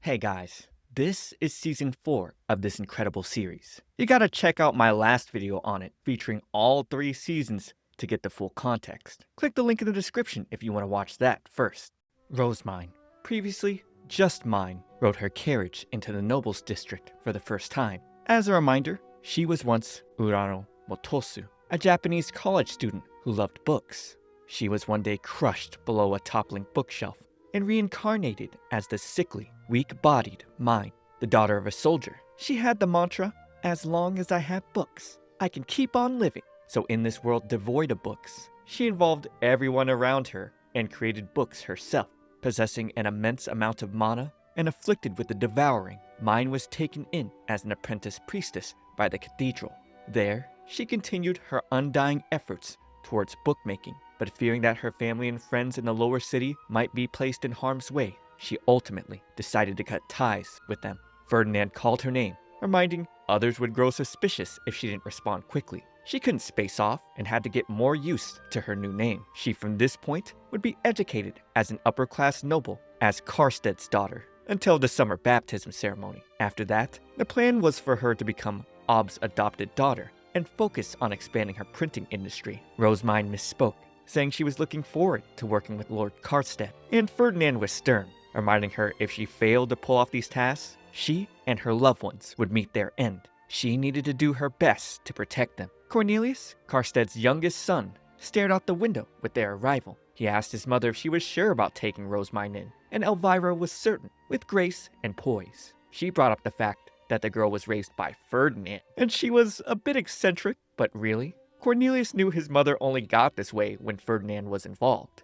Hey guys, this is season 4 of this incredible series. You gotta check out my last video on it featuring all 3 seasons to get the full context. Click the link in the description if you want to watch that first. Rosemine, previously just mine, rode her carriage into the nobles district for the first time. As a reminder, she was once Urano Motosu, a Japanese college student who loved books. She was one day crushed below a toppling bookshelf and reincarnated as the sickly, weak-bodied mine. The daughter of a soldier, she had the mantra, "As long as I have books, I can keep on living." So in this world devoid of books, she involved everyone around her and created books herself. Possessing an immense amount of mana and afflicted with the devouring, Mine was taken in as an apprentice priestess by the cathedral. There, she continued her undying efforts towards bookmaking, but fearing that her family and friends in the lower city might be placed in harm's way, she ultimately decided to cut ties with them. Ferdinand called her name, reminding others would grow suspicious if she didn't respond quickly. She couldn't space off and had to get more used to her new name. She from this point would be educated as an upper-class noble as Karsted's daughter until the summer baptism ceremony. After that, the plan was for her to become Ob's adopted daughter and focus on expanding her printing industry. Rosemine misspoke, saying she was looking forward to working with Lord Karsted, and Ferdinand was stern, reminding her if she failed to pull off these tasks, she and her loved ones would meet their end. She needed to do her best to protect them. Cornelius, Karsted's youngest son, stared out the window with their arrival. He asked his mother if she was sure about taking Rosemine in, and Elvira was certain, with grace and poise. She brought up the fact that the girl was raised by Ferdinand, and she was a bit eccentric, but really, Cornelius knew his mother only got this way when Ferdinand was involved.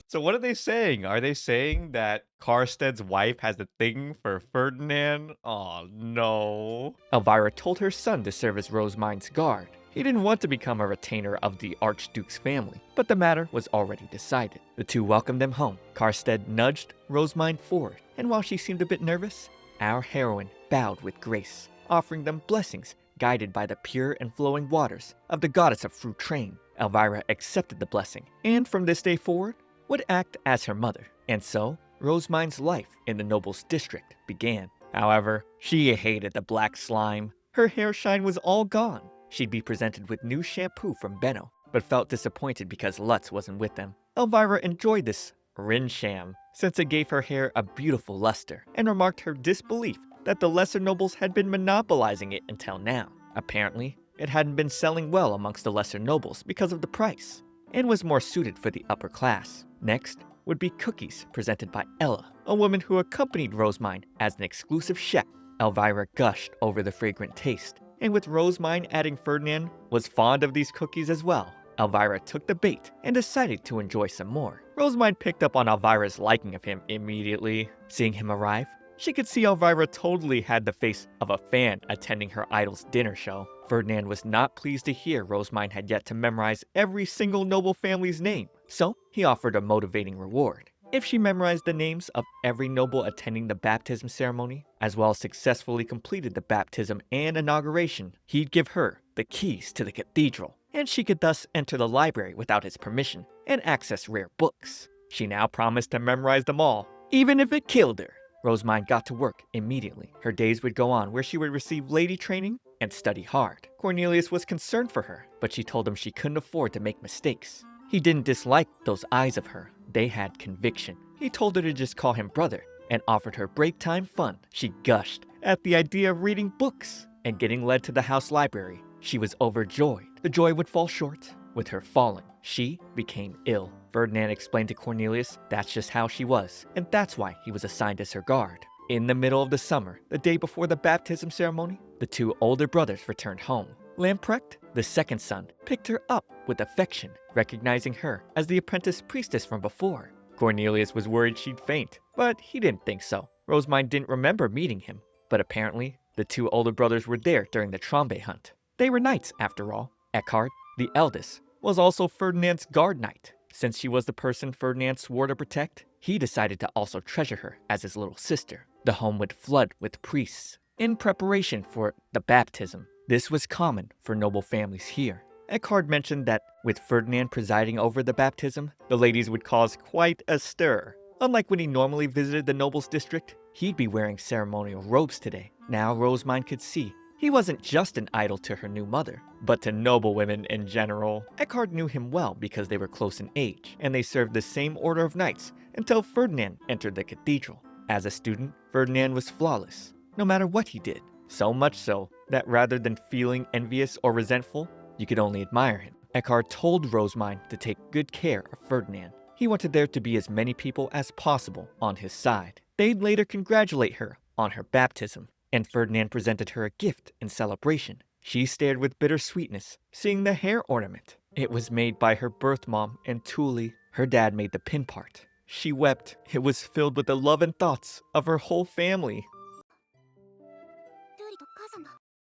So what are they saying? Are they saying that Karsted's wife has a thing for Ferdinand? Oh no. Elvira told her son to serve as Rosemine's guard. He didn't want to become a retainer of the Archduke's family, but the matter was already decided. The two welcomed them home. Karsted nudged Rosemine forward, and while she seemed a bit nervous, our heroine bowed with grace, offering them blessings guided by the pure and flowing waters of the goddess of fruit train. Elvira accepted the blessing, and from this day forward, would act as her mother. And so, Rosemine's life in the noble's district began. However, she hated the black slime. Her hair shine was all gone. She'd be presented with new shampoo from Benno, but felt disappointed because Lutz wasn't with them. Elvira enjoyed this Rinsham, since it gave her hair a beautiful luster, and remarked her disbelief that the lesser nobles had been monopolizing it until now. Apparently, it hadn't been selling well amongst the lesser nobles because of the price, and was more suited for the upper class. Next would be cookies presented by Ella, a woman who accompanied Rosemine as an exclusive chef. Elvira gushed over the fragrant taste, and with Rosemine adding Ferdinand was fond of these cookies as well. Elvira took the bait and decided to enjoy some more. Rosemine picked up on Elvira's liking of him immediately. Seeing him arrive, she could see Elvira totally had the face of a fan attending her idol's dinner show. Ferdinand was not pleased to hear Rosemine had yet to memorize every single noble family's name, so he offered a motivating reward. If she memorized the names of every noble attending the baptism ceremony, as well as successfully completed the baptism and inauguration, he'd give her the keys to the cathedral, and she could thus enter the library without his permission and access rare books. She now promised to memorize them all, even if it killed her. Rosemine got to work immediately. Her days would go on where she would receive lady training and study hard. Cornelius was concerned for her, but she told him she couldn't afford to make mistakes. He didn't dislike those eyes of her. They had conviction. He told her to just call him brother and offered her break time fun. She gushed at the idea of reading books and getting led to the house library. She was overjoyed. The joy would fall short. With her falling, she became ill. Ferdinand explained to Cornelius that's just how she was, and that's why he was assigned as her guard. In the middle of the summer, the day before the baptism ceremony, the two older brothers returned home. Lamprecht, the second son, picked her up with affection, recognizing her as the apprentice priestess from before. Cornelius was worried she'd faint, but he didn't think so. Rosemine didn't remember meeting him, but apparently, the two older brothers were there during the Trombe hunt. They were knights, after all. Eckhard, the eldest, was also Ferdinand's guard knight. Since she was the person Ferdinand swore to protect, he decided to also treasure her as his little sister. The home would flood with priests in preparation for the baptism. This was common for noble families here. Eckhard mentioned that with Ferdinand presiding over the baptism, the ladies would cause quite a stir. Unlike when he normally visited the noble's district, he'd be wearing ceremonial robes today. Now Rosemine could see he wasn't just an idol to her new mother, but to noble women in general. Eckhard knew him well because they were close in age, and they served the same order of knights until Ferdinand entered the cathedral. As a student, Ferdinand was flawless, no matter what he did. So much so that rather than feeling envious or resentful, you could only admire him. Eckhard told Rosemine to take good care of Ferdinand. He wanted there to be as many people as possible on his side. They'd later congratulate her on her baptism, and Ferdinand presented her a gift in celebration. She stared with bittersweetness, seeing the hair ornament. It was made by her birth mom and Thule. Her dad made the pin part. She wept. It was filled with the love and thoughts of her whole family.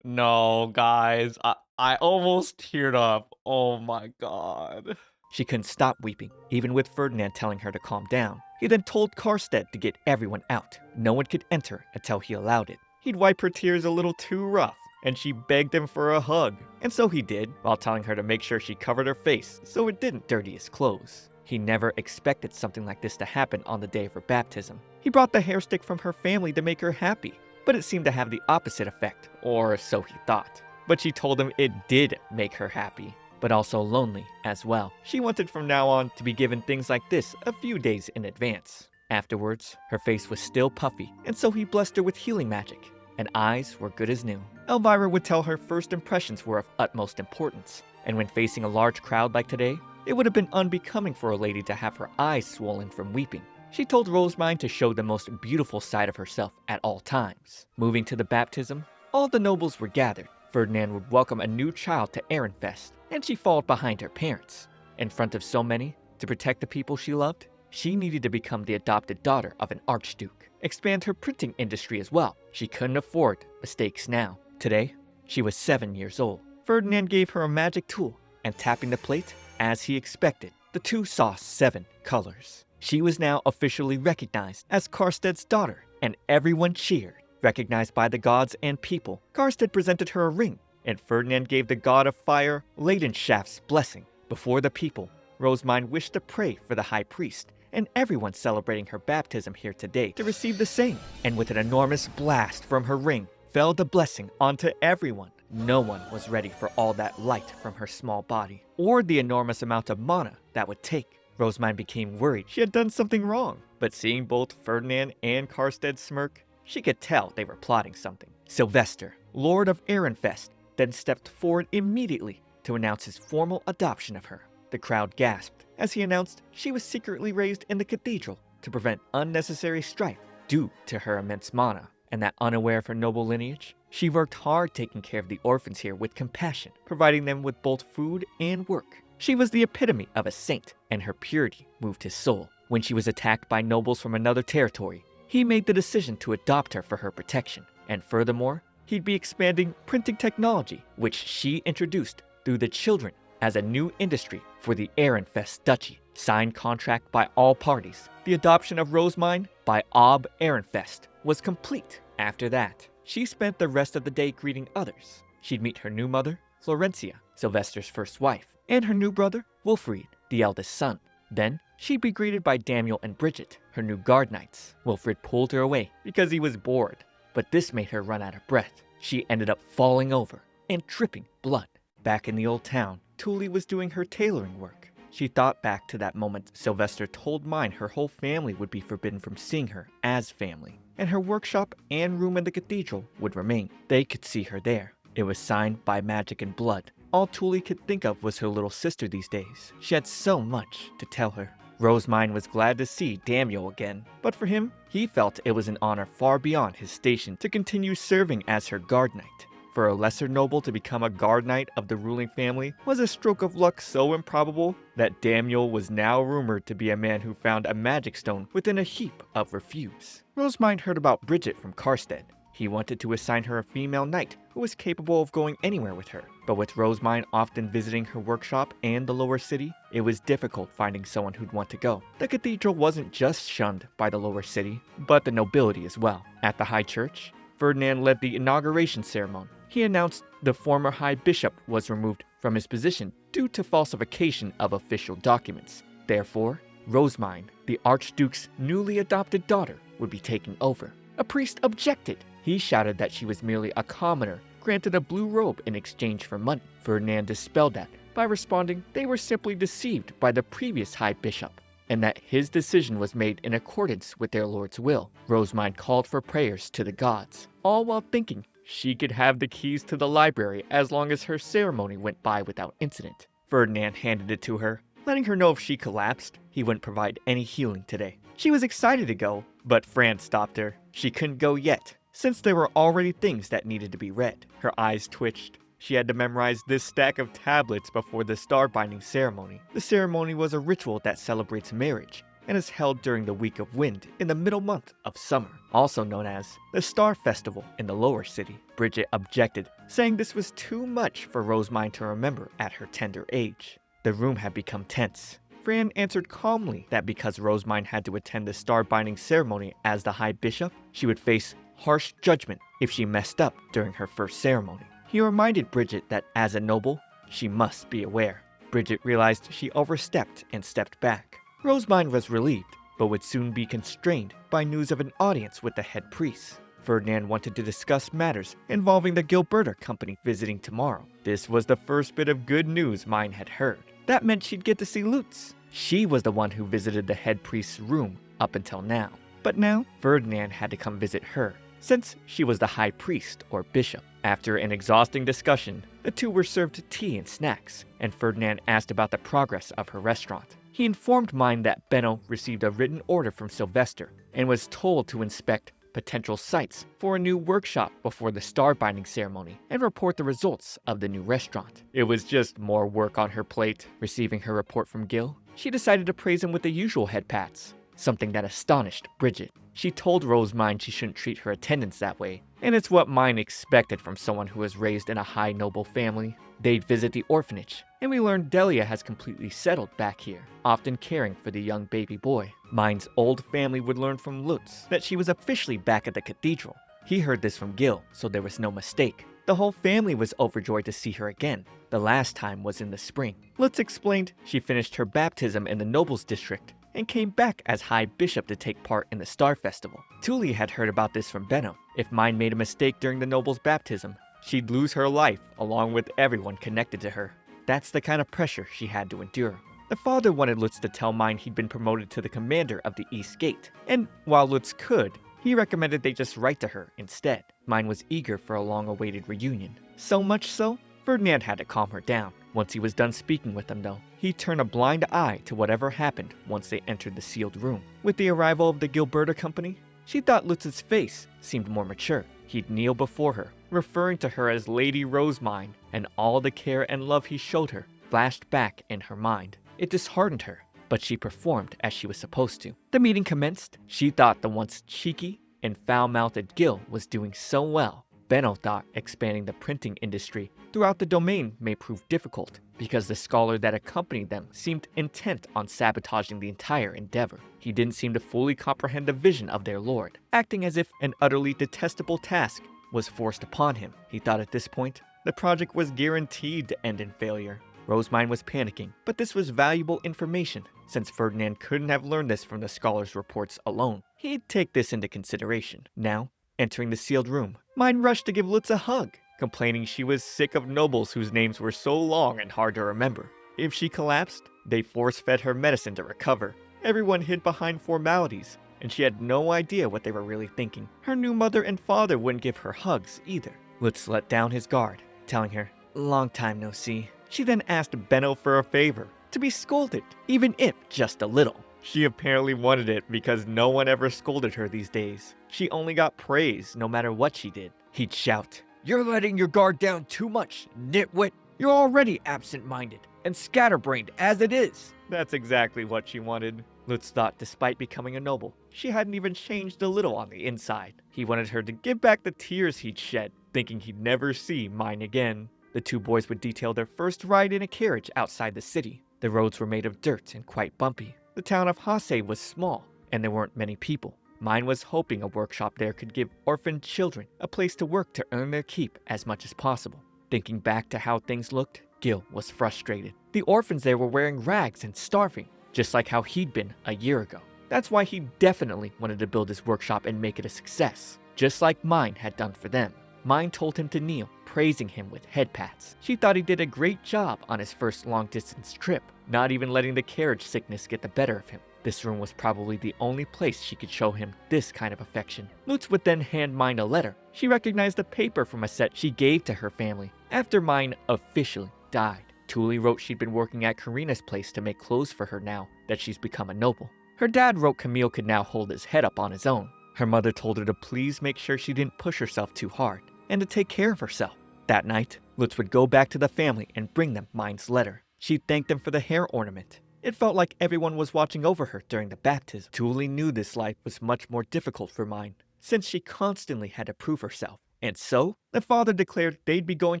No, guys, I almost teared up. Oh my god. She couldn't stop weeping, even with Ferdinand telling her to calm down. He then told Karstedt to get everyone out. No one could enter until he allowed it. He'd wipe her tears a little too rough, and she begged him for a hug. And so he did, while telling her to make sure she covered her face so it didn't dirty his clothes. He never expected something like this to happen on the day of her baptism. He brought the hairstick from her family to make her happy, but it seemed to have the opposite effect, or so he thought. But she told him it did make her happy, but also lonely as well. She wanted from now on to be given things like this a few days in advance. Afterwards, her face was still puffy, and so he blessed her with healing magic, and eyes were good as new. Elvira would tell her first impressions were of utmost importance, and when facing a large crowd like today, it would have been unbecoming for a lady to have her eyes swollen from weeping. She told Rosemine to show the most beautiful side of herself at all times. Moving to the baptism, all the nobles were gathered. Ferdinand would welcome a new child to Ehrenfest, and she followed behind her parents. In front of so many, to protect the people she loved, she needed to become the adopted daughter of an archduke. Expand her printing industry as well. She couldn't afford mistakes now. Today, she was 7 years old. Ferdinand gave her a magic tool, and tapping the plate, as he expected, the two saw 7 colors. She was now officially recognized as Karstedt's daughter, and everyone cheered. Recognized by the gods and people, Karstedt presented her a ring, and Ferdinand gave the god of fire Leidenschaft's blessing. Before the people, Rosemine wished to pray for the high priest, and everyone celebrating her baptism here today to receive the same. And with an enormous blast from her ring, fell the blessing onto everyone. No one was ready for all that light from her small body, or the enormous amount of mana that would take. Rosemine became worried she had done something wrong, but seeing both Ferdinand and Karstedt smirk, she could tell they were plotting something. Sylvester, Lord of Ehrenfest, then stepped forward immediately to announce his formal adoption of her. The crowd gasped as he announced she was secretly raised in the cathedral to prevent unnecessary strife due to her immense mana. And that unaware of her noble lineage, she worked hard taking care of the orphans here with compassion, providing them with both food and work. She was the epitome of a saint, and her purity moved his soul. When she was attacked by nobles from another territory, he made the decision to adopt her for her protection. And furthermore, he'd be expanding printing technology, which she introduced through the children as a new industry for the Ehrenfest Duchy. Signed contract by all parties, the adoption of Rosemine by Ob Ehrenfest was complete. After that, she spent the rest of the day greeting others. She'd meet her new mother, Florencia, Sylvester's first wife, and her new brother, Wilfried, the eldest son. Then, she'd be greeted by Daniel and Bridget, her new guard knights. Wilfried pulled her away because he was bored, but this made her run out of breath. She ended up falling over and dripping blood. Back in the old town, Thule was doing her tailoring work. She thought back to that moment Sylvester told Mine her whole family would be forbidden from seeing her as family, and her workshop and room in the cathedral would remain. They could see her there. It was signed by magic and blood. All Thule could think of was her little sister these days. She had so much to tell her. Rosemine was glad to see Daniel again, but for him, he felt it was an honor far beyond his station to continue serving as her guard knight. For a lesser noble to become a guard knight of the ruling family was a stroke of luck so improbable that Daniel was now rumored to be a man who found a magic stone within a heap of refuse. Rosemine heard about Bridget from Karstedt. He wanted to assign her a female knight who was capable of going anywhere with her. But with Rosemine often visiting her workshop and the lower city, it was difficult finding someone who'd want to go. The cathedral wasn't just shunned by the lower city, but the nobility as well. At the high church, Ferdinand led the inauguration ceremony. He announced the former high bishop was removed from his position due to falsification of official documents. Therefore, Rosemine, the Archduke's newly adopted daughter, would be taking over. A priest objected. He shouted that she was merely a commoner, granted a blue robe in exchange for money. Ferdinand dispelled that by responding they were simply deceived by the previous High Bishop, and that his decision was made in accordance with their lord's will. Rosemine called for prayers to the gods, all while thinking she could have the keys to the library as long as her ceremony went by without incident. Ferdinand handed it to her, letting her know if she collapsed, he wouldn't provide any healing today. She was excited to go, but Fran stopped her. She couldn't go yet, since there were already things that needed to be read. Her eyes twitched. She had to memorize this stack of tablets before the star binding ceremony. The ceremony was a ritual that celebrates marriage and is held during the week of wind in the middle month of summer, also known as the Star Festival in the lower city. Bridget objected, saying this was too much for Rosemine to remember at her tender age. The room had become tense. Fran answered calmly that because Rosemine had to attend the star binding ceremony as the High Bishop, she would face harsh judgment if she messed up during her first ceremony. He reminded Bridget that as a noble, she must be aware. Bridget realized she overstepped and stepped back. Rosemine was relieved, but would soon be constrained by news of an audience with the head priest. Ferdinand wanted to discuss matters involving the Gilberta company visiting tomorrow. This was the first bit of good news Mine had heard. That meant she'd get to see Lutz. She was the one who visited the head priest's room up until now. But now, Ferdinand had to come visit her, since she was the high priest or bishop. After an exhausting discussion, the two were served tea and snacks, and Ferdinand asked about the progress of her restaurant. He informed Mine that Benno received a written order from Sylvester and was told to inspect potential sites for a new workshop before the star binding ceremony and report the results of the new restaurant. It was just more work on her plate. Receiving her report from Gil, she decided to praise him with the usual head pats, something that astonished Bridget. She told Rosemine she shouldn't treat her attendants that way, and it's what Mine expected from someone who was raised in a high noble family. They'd visit the orphanage, and we learned Delia has completely settled back here, often caring for the young baby boy. Mine's old family would learn from Lutz that she was officially back at the cathedral. He heard this from Gil, so there was no mistake. The whole family was overjoyed to see her again. The last time was in the spring. Lutz explained she finished her baptism in the Nobles District and came back as High Bishop to take part in the Star Festival. Tuli had heard about this from Benno. If Mine made a mistake during the Noble's baptism, she'd lose her life along with everyone connected to her. That's the kind of pressure she had to endure. The father wanted Lutz to tell Mine he'd been promoted to the commander of the East Gate, and while Lutz could, he recommended they just write to her instead. Mine was eager for a long-awaited reunion. So much so, Ferdinand had to calm her down. Once he was done speaking with them though, he turned a blind eye to whatever happened once they entered the sealed room. With the arrival of the Gilberta company, she thought Lutz's face seemed more mature. He'd kneel before her, referring to her as Lady Rosemine, and all the care and love he showed her flashed back in her mind. It disheartened her, but she performed as she was supposed to. The meeting commenced. She thought the once cheeky and foul-mouthed Gil was doing so well. Benno thought expanding the printing industry throughout the domain may prove difficult, because the scholar that accompanied them seemed intent on sabotaging the entire endeavor. He didn't seem to fully comprehend the vision of their lord, acting as if an utterly detestable task was forced upon him. He thought at this point, the project was guaranteed to end in failure. Rosemine was panicking, but this was valuable information, since Ferdinand couldn't have learned this from the scholar's reports alone. He'd take this into consideration. Now, entering the sealed room, Mine rushed to give Lutz a hug, complaining she was sick of nobles whose names were so long and hard to remember. If she collapsed, they force-fed her medicine to recover. Everyone hid behind formalities, and she had no idea what they were really thinking. Her new mother and father wouldn't give her hugs either. Lutz let down his guard, telling her, "Long time no see." She then asked Benno for a favor, to be scolded, even if just a little. She apparently wanted it because no one ever scolded her these days. She only got praise no matter what she did. He'd shout, "You're letting your guard down too much, nitwit. You're already absent-minded and scatterbrained as it is." That's exactly what she wanted. Lutz thought despite becoming a noble, she hadn't even changed a little on the inside. He wanted her to give back the tears he'd shed, thinking he'd never see Mine again. The two boys would detail their first ride in a carriage outside the city. The roads were made of dirt and quite bumpy. The town of Hase was small, and there weren't many people. Mine was hoping a workshop there could give orphaned children a place to work to earn their keep as much as possible. Thinking back to how things looked, Gil was frustrated. The orphans there were wearing rags and starving. just like how he'd been a year ago. That's why he definitely wanted to build his workshop and make it a success, just like Mine had done for them. Mine told him to kneel, praising him with head pats. She thought he did a great job on his first long-distance trip, not even letting the carriage sickness get the better of him. This room was probably the only place she could show him this kind of affection. Lutz would then hand Mine a letter. She recognized the paper from a set she gave to her family after Mine officially died. Thule wrote she'd been working at Karina's place to make clothes for her now that she's become a noble. Her dad wrote Camille could now hold his head up on his own. Her mother told her to please make sure she didn't push herself too hard and to take care of herself. That night, Lutz would go back to the family and bring them Mine's letter. She'd thank them for the hair ornament. It felt like everyone was watching over her during the baptism. Thule knew this life was much more difficult for Mine, since she constantly had to prove herself. And so, the father declared they'd be going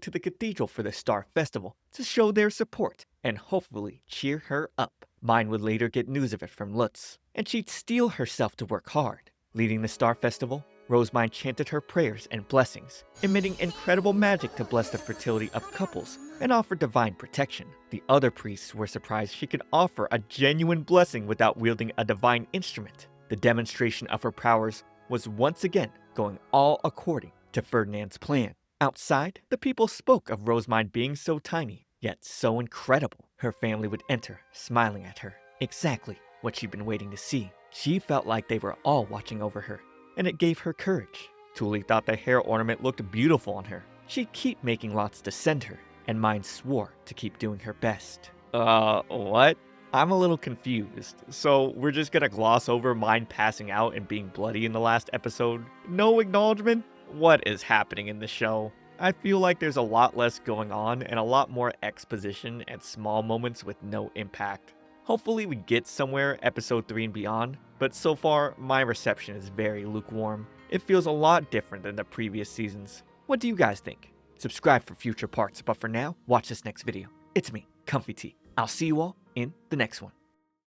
to the cathedral for the Star Festival to show their support and hopefully cheer her up. Mine would later get news of it from Lutz, and she'd steel herself to work hard. Leading the Star Festival, Rosemine chanted her prayers and blessings, emitting incredible magic to bless the fertility of couples and offer divine protection. The other priests were surprised she could offer a genuine blessing without wielding a divine instrument. The demonstration of her powers was once again going all according to Ferdinand's plan. Outside, the people spoke of Rosemine being so tiny, yet so incredible. Her family would enter, smiling at her. Exactly what she'd been waiting to see. She felt like they were all watching over her, and it gave her courage. Thule thought the hair ornament looked beautiful on her. She'd keep making lots to send her, and Mine swore to keep doing her best. What? I'm a little confused. So we're just gonna gloss over Mine passing out and being bloody in the last episode? No acknowledgement? What is happening in the show? I feel like there's a lot less going on and a lot more exposition and small moments with no impact. Hopefully we get somewhere episode 3 and beyond, but so far my reception is very lukewarm. It feels a lot different than the previous seasons. What do you guys think? Subscribe for future parts, but for now, watch this next video. It's me, ComfyTea. I'll see you all in the next one.